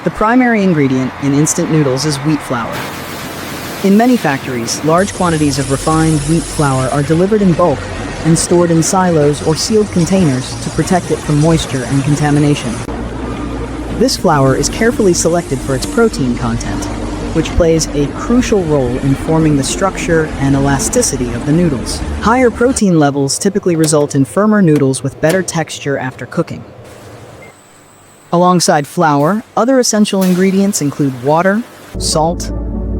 The primary ingredient in instant noodles is wheat flour. In many factories, large quantities of refined wheat flour are delivered in bulk and stored in silos or sealed containers to protect it from moisture and contamination. This flour is carefully selected for its protein content, which plays a crucial role in forming the structure and elasticity of the noodles. Higher protein levels typically result in firmer noodles with better texture after cooking. Alongside flour, other essential ingredients include water, salt,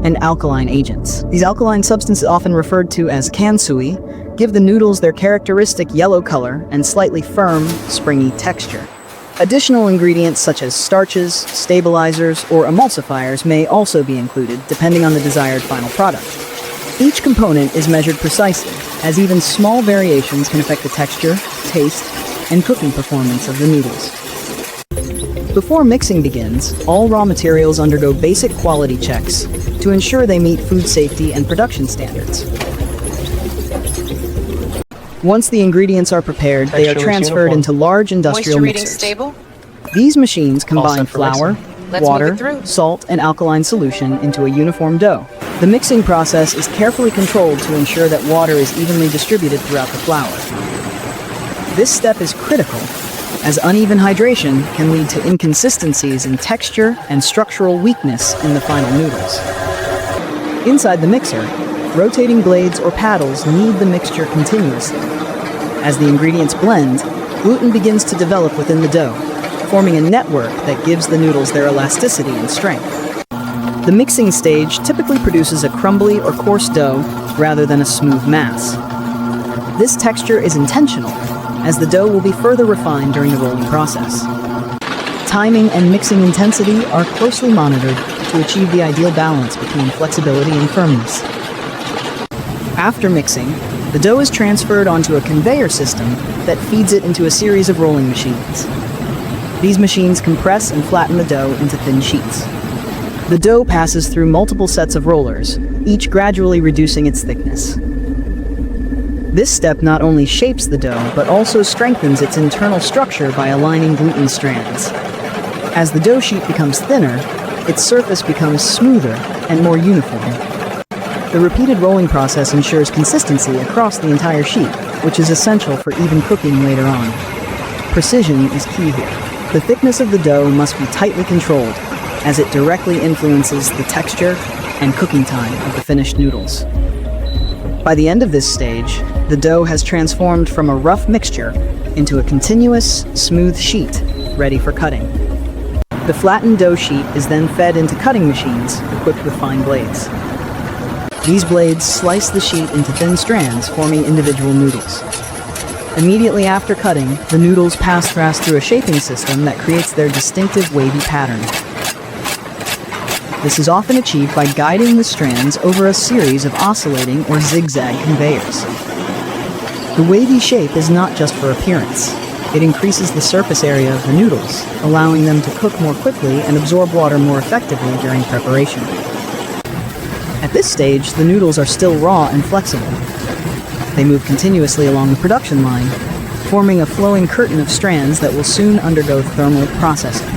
and alkaline agents. These alkaline substances, often referred to as kansui, give the noodles their characteristic yellow color and slightly firm, springy texture. Additional ingredients such as starches, stabilizers, or emulsifiers may also be included, depending on the desired final product. Each component is measured precisely, as even small variations can affect the texture, taste, and cooking performance of the noodles. Before mixing begins, all raw materials undergo basic quality checks to ensure they meet food safety and production standards. Once the ingredients are prepared, they are transferred into large industrial mixers. Stable? These machines combine flour, water, salt, and alkaline solution into a uniform dough. The mixing process is carefully controlled to ensure that water is evenly distributed throughout the flour. This step is critical, as uneven hydration can lead to inconsistencies in texture and structural weakness in the final noodles. Inside the mixer, rotating blades or paddles knead the mixture continuously. As the ingredients blend, gluten begins to develop within the dough, forming a network that gives the noodles their elasticity and strength. The mixing stage typically produces a crumbly or coarse dough rather than a smooth mass. This texture is intentional, as the dough will be further refined during the rolling process. Timing and mixing intensity are closely monitored to achieve the ideal balance between flexibility and firmness. After mixing, the dough is transferred onto a conveyor system that feeds it into a series of rolling machines. These machines compress and flatten the dough into thin sheets. The dough passes through multiple sets of rollers, each gradually reducing its thickness. This step not only shapes the dough, but also strengthens its internal structure by aligning gluten strands. As the dough sheet becomes thinner, its surface becomes smoother and more uniform. The repeated rolling process ensures consistency across the entire sheet, which is essential for even cooking later on. Precision is key here. The thickness of the dough must be tightly controlled, as it directly influences the texture and cooking time of the finished noodles. By the end of this stage, the dough has transformed from a rough mixture into a continuous, smooth sheet, ready for cutting. The flattened dough sheet is then fed into cutting machines equipped with fine blades. These blades slice the sheet into thin strands, forming individual noodles. Immediately after cutting, the noodles pass through a shaping system that creates their distinctive wavy pattern. This is often achieved by guiding the strands over a series of oscillating or zigzag conveyors. The wavy shape is not just for appearance. It increases the surface area of the noodles, allowing them to cook more quickly and absorb water more effectively during preparation. At this stage, the noodles are still raw and flexible. They move continuously along the production line, forming a flowing curtain of strands that will soon undergo thermal processing.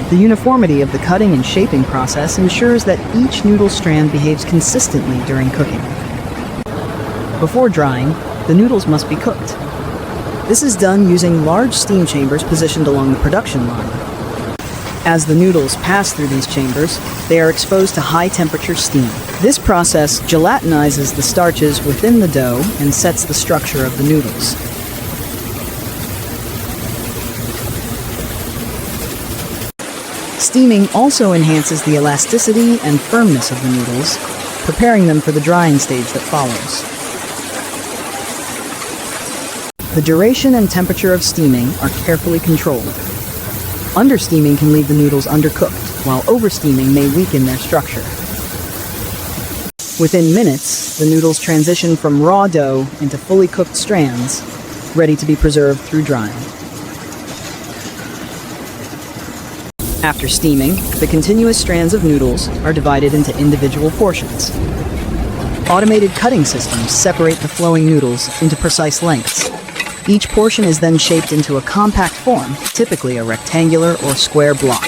The uniformity of the cutting and shaping process ensures that each noodle strand behaves consistently during cooking. Before drying, the noodles must be cooked. This is done using large steam chambers positioned along the production line. As the noodles pass through these chambers, they are exposed to high-temperature steam. This process gelatinizes the starches within the dough and sets the structure of the noodles. Steaming also enhances the elasticity and firmness of the noodles, preparing them for the drying stage that follows. The duration and temperature of steaming are carefully controlled. Understeaming can leave the noodles undercooked, while oversteaming may weaken their structure. Within minutes, the noodles transition from raw dough into fully cooked strands, ready to be preserved through drying. After steaming, the continuous strands of noodles are divided into individual portions. Automated cutting systems separate the flowing noodles into precise lengths. Each portion is then shaped into a compact form, typically a rectangular or square block.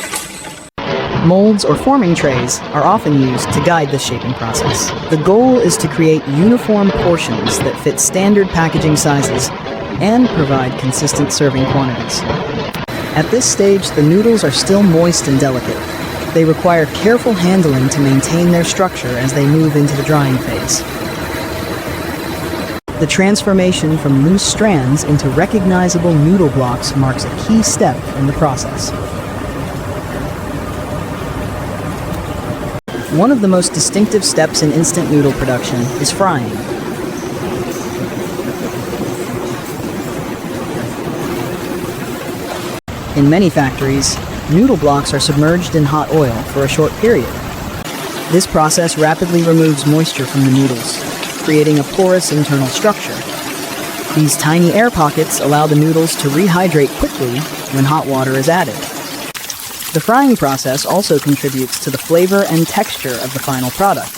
Molds or forming trays are often used to guide the shaping process. The goal is to create uniform portions that fit standard packaging sizes and provide consistent serving quantities. At this stage, the noodles are still moist and delicate. They require careful handling to maintain their structure as they move into the drying phase. The transformation from loose strands into recognizable noodle blocks marks a key step in the process. One of the most distinctive steps in instant noodle production is frying. In many factories, noodle blocks are submerged in hot oil for a short period. This process rapidly removes moisture from the noodles, creating a porous internal structure. These tiny air pockets allow the noodles to rehydrate quickly when hot water is added. The frying process also contributes to the flavor and texture of the final product,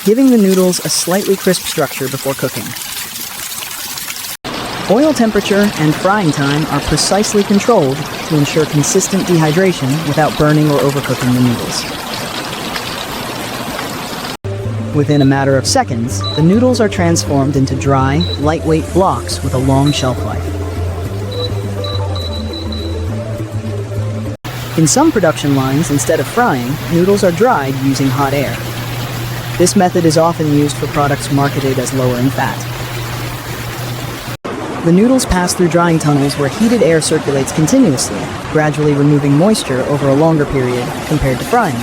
giving the noodles a slightly crisp structure before cooking. Oil temperature and frying time are precisely controlled to ensure consistent dehydration without burning or overcooking the noodles. Within a matter of seconds, the noodles are transformed into dry, lightweight blocks with a long shelf life. In some production lines, instead of frying, noodles are dried using hot air. This method is often used for products marketed as lower in fat. The noodles pass through drying tunnels where heated air circulates continuously, gradually removing moisture over a longer period compared to frying.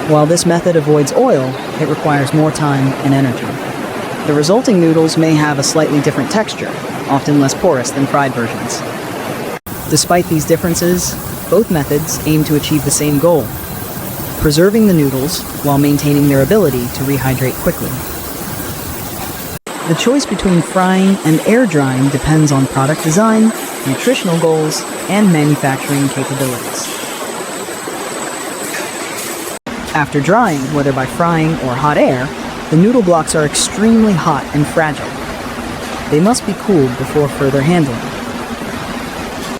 While this method avoids oil, it requires more time and energy. The resulting noodles may have a slightly different texture, often less porous than fried versions. Despite these differences, both methods aim to achieve the same goal: preserving the noodles while maintaining their ability to rehydrate quickly. The choice between frying and air drying depends on product design, nutritional goals, and manufacturing capabilities. After drying, whether by frying or hot air, the noodle blocks are extremely hot and fragile. They must be cooled before further handling.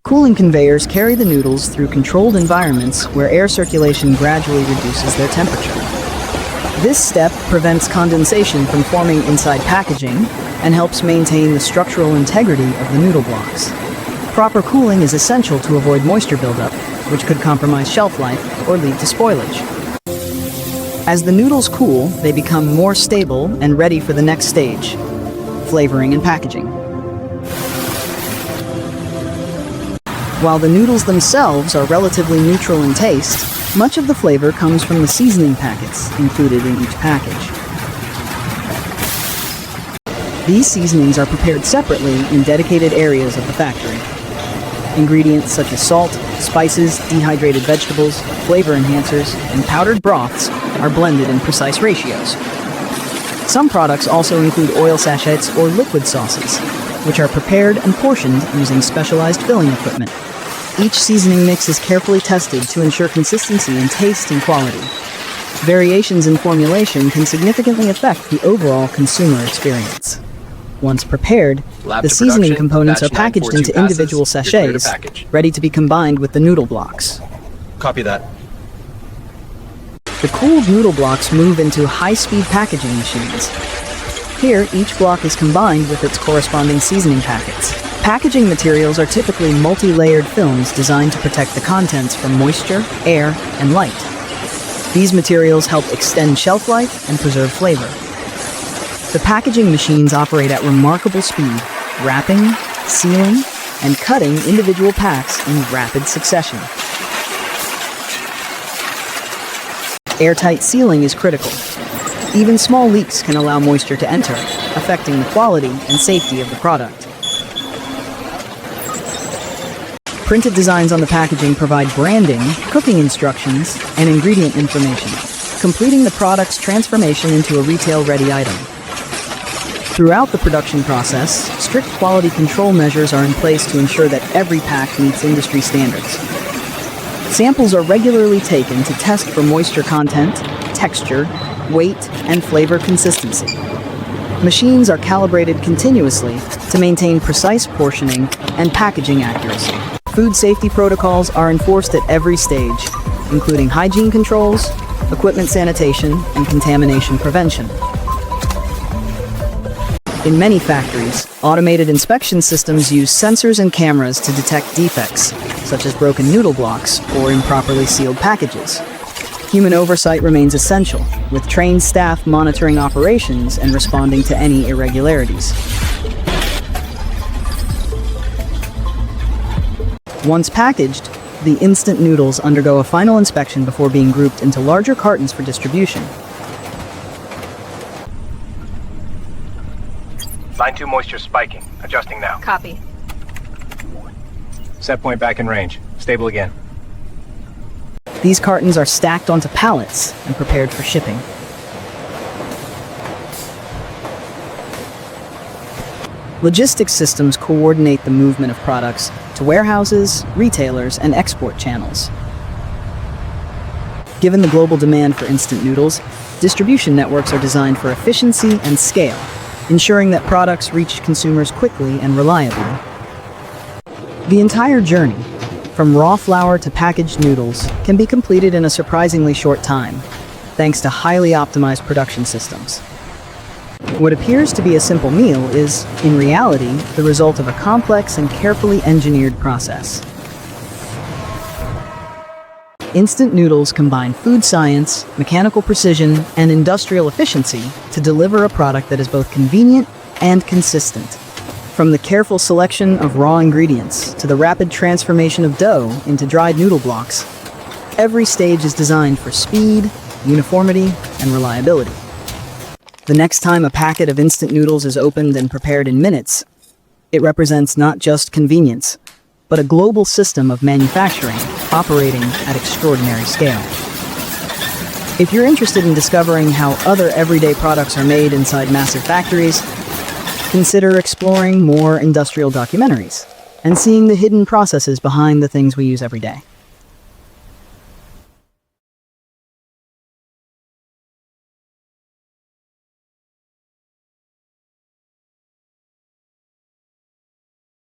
Cooling conveyors carry the noodles through controlled environments where air circulation gradually reduces their temperature. This step prevents condensation from forming inside packaging and helps maintain the structural integrity of the noodle blocks. Proper cooling is essential to avoid moisture buildup, which could compromise shelf life or lead to spoilage. As the noodles cool, they become more stable and ready for the next stage: flavoring and packaging. While the noodles themselves are relatively neutral in taste, much of the flavor comes from the seasoning packets included in each package. These seasonings are prepared separately in dedicated areas of the factory. Ingredients such as salt, spices, dehydrated vegetables, flavor enhancers, and powdered broths are blended in precise ratios. Some products also include oil sachets or liquid sauces, which are prepared and portioned using specialized filling equipment. Each seasoning mix is carefully tested to ensure consistency in taste and quality. Variations in formulation can significantly affect the overall consumer experience. Once prepared, the seasoning components are packaged into individual sachets, ready to be combined with the noodle blocks. Copy that. The cooled noodle blocks move into high-speed packaging machines. Here, each block is combined with its corresponding seasoning packets. Packaging materials are typically multi-layered films designed to protect the contents from moisture, air, and light. These materials help extend shelf life and preserve flavor. The packaging machines operate at remarkable speed, wrapping, sealing, and cutting individual packs in rapid succession. Airtight sealing is critical. Even small leaks can allow moisture to enter, affecting the quality and safety of the product. Printed designs on the packaging provide branding, cooking instructions, and ingredient information, completing the product's transformation into a retail-ready item. Throughout the production process, strict quality control measures are in place to ensure that every pack meets industry standards. Samples are regularly taken to test for moisture content, texture, weight, and flavor consistency. Machines are calibrated continuously to maintain precise portioning and packaging accuracy. Food safety protocols are enforced at every stage, including hygiene controls, equipment sanitation, and contamination prevention. In many factories, automated inspection systems use sensors and cameras to detect defects, such as broken noodle blocks or improperly sealed packages. Human oversight remains essential, with trained staff monitoring operations and responding to any irregularities. Once packaged, the instant noodles undergo a final inspection before being grouped into larger cartons for distribution. Line 2 moisture spiking. Adjusting now. Copy. Set point back in range. Stable again. These cartons are stacked onto pallets and prepared for shipping. Logistics systems coordinate the movement of products to warehouses, retailers, and export channels. Given the global demand for instant noodles, distribution networks are designed for efficiency and scale, ensuring that products reach consumers quickly and reliably. The entire journey, from raw flour to packaged noodles, can be completed in a surprisingly short time, thanks to highly optimized production systems. What appears to be a simple meal is, in reality, the result of a complex and carefully engineered process. Instant noodles combine food science, mechanical precision, and industrial efficiency to deliver a product that is both convenient and consistent. From the careful selection of raw ingredients to the rapid transformation of dough into dried noodle blocks, every stage is designed for speed, uniformity, and reliability. The next time a packet of instant noodles is opened and prepared in minutes, it represents not just convenience, but a global system of manufacturing operating at extraordinary scale. If you're interested in discovering how other everyday products are made inside massive factories, consider exploring more industrial documentaries and seeing the hidden processes behind the things we use every day.